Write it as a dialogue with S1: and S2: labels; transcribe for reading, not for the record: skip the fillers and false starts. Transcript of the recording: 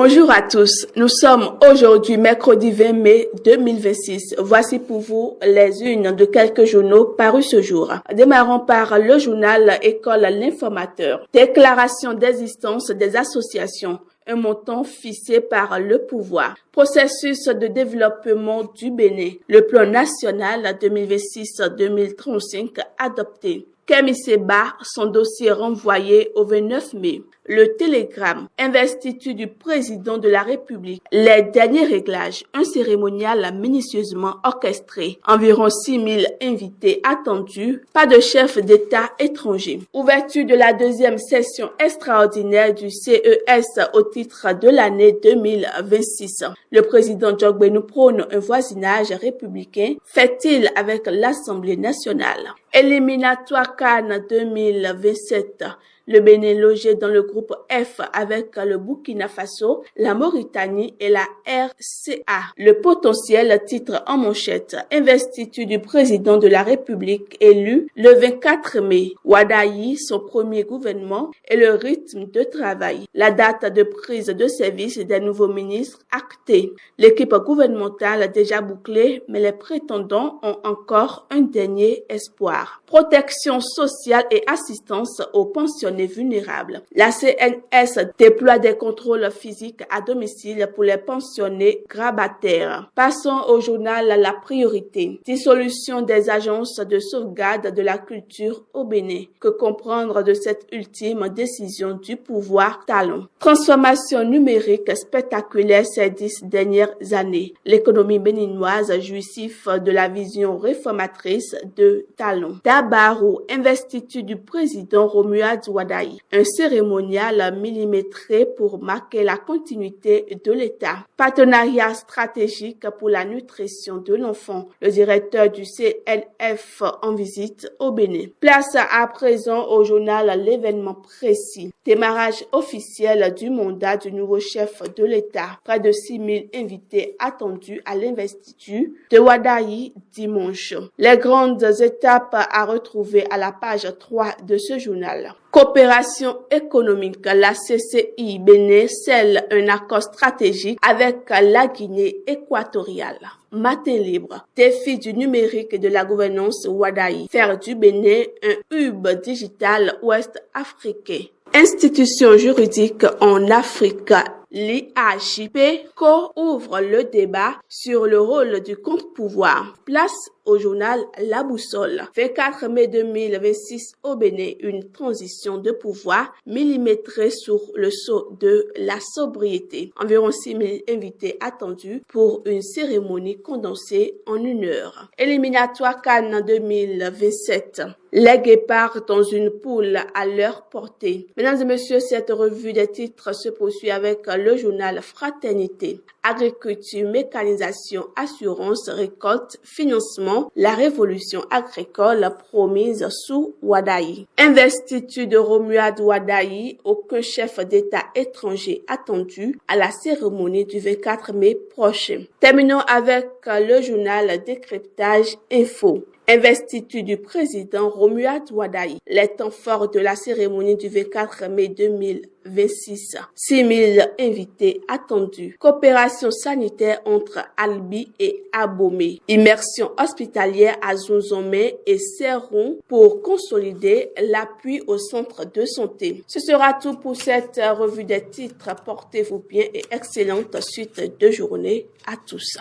S1: Bonjour à tous, nous sommes aujourd'hui mercredi 20 mai 2026. Voici pour vous les unes de quelques journaux parus ce jour. Démarrons par le journal École L'Informateur. Déclaration d'existence des associations. Un montant fixé par le pouvoir. Processus de développement du Bénin. Le plan national 2026-2035 adopté. Kémy Séba, son dossier renvoyé au 29 mai. Le télégramme, investiture du président de la République. Les derniers réglages, un cérémonial minutieusement orchestré. Environ 6000 invités attendus, pas de chef d'État étranger. Ouverture de la deuxième session extraordinaire du CES au titre de l'année 2026. Le président Djogbenou prône un voisinage républicain. Fait-il avec l'Assemblée nationale? Éliminatoire CAN 2027. Le Bénin logé dans le groupe F avec le Burkina Faso, la Mauritanie et la RCA. Le potentiel titre en manchette. Investiture du président de la République élu le 24 mai. Wadayi, son premier gouvernement et le rythme de travail. La date de prise de service des nouveaux ministres actée. L'équipe gouvernementale déjà bouclée, mais les prétendants ont encore un dernier espoir. Protection sociale et assistance aux pensionnés vulnérables. La CNS déploie des contrôles physiques à domicile pour les pensionnés grabataires. Passons au journal La Priorité. Dissolution des agences de sauvegarde de la culture au Bénin. Que comprendre de cette ultime décision du pouvoir Talon? Transformation numérique spectaculaire ces 10 dernières années. L'économie béninoise jouissif de la vision réformatrice de Talon. Dabarou, investiture du président Romuald Wadayi. Un cérémonial millimétré pour marquer la continuité de l'État. Partenariat stratégique pour la nutrition de l'enfant. Le directeur du CNF en visite au Bénin. Place à présent au journal L'événement précis. Démarrage officiel du mandat du nouveau chef de l'État. Près de 6000 invités attendus à l'investiture de Wadayi dimanche. Les grandes étapes à retrouver à la page 3 de ce journal. Coopération économique, la CCI Bénin scelle un accord stratégique avec la Guinée équatoriale. Matin libre, défi du numérique et de la gouvernance Wadayi. Faire du Bénin un hub digital ouest-africain. Institutions juridiques en Afrique. L'IAJP co-ouvre le débat sur le rôle du contre-pouvoir. Place au journal La Boussole. 24 mai 2026 au Bénin, une transition de pouvoir millimétrée sur le sceau de la sobriété. Environ 6000 invités attendus pour une cérémonie condensée en 1 heure. Éliminatoire CAN 2027. Les guépards dans une poule à leur portée. Mesdames et messieurs, cette revue des titres se poursuit avec le journal Fraternité. Agriculture, mécanisation, assurance, récolte, financement, la révolution agricole promise sous Wadayi. Investiture de Romuald Wadayi, aucun chef d'État étranger attendu à la cérémonie du 24 mai prochain. Terminons avec le journal Décryptage Info. Investiture du président Romuald Wadayi. Les temps forts de la cérémonie du 24 mai 2026. 6000 invités attendus. Coopération sanitaire entre Albi et Abomey. Immersion hospitalière à Zunzomé et Seron pour consolider l'appui au centre de santé. Ce sera tout pour cette revue des titres. Portez-vous bien et excellente suite de journée à tous.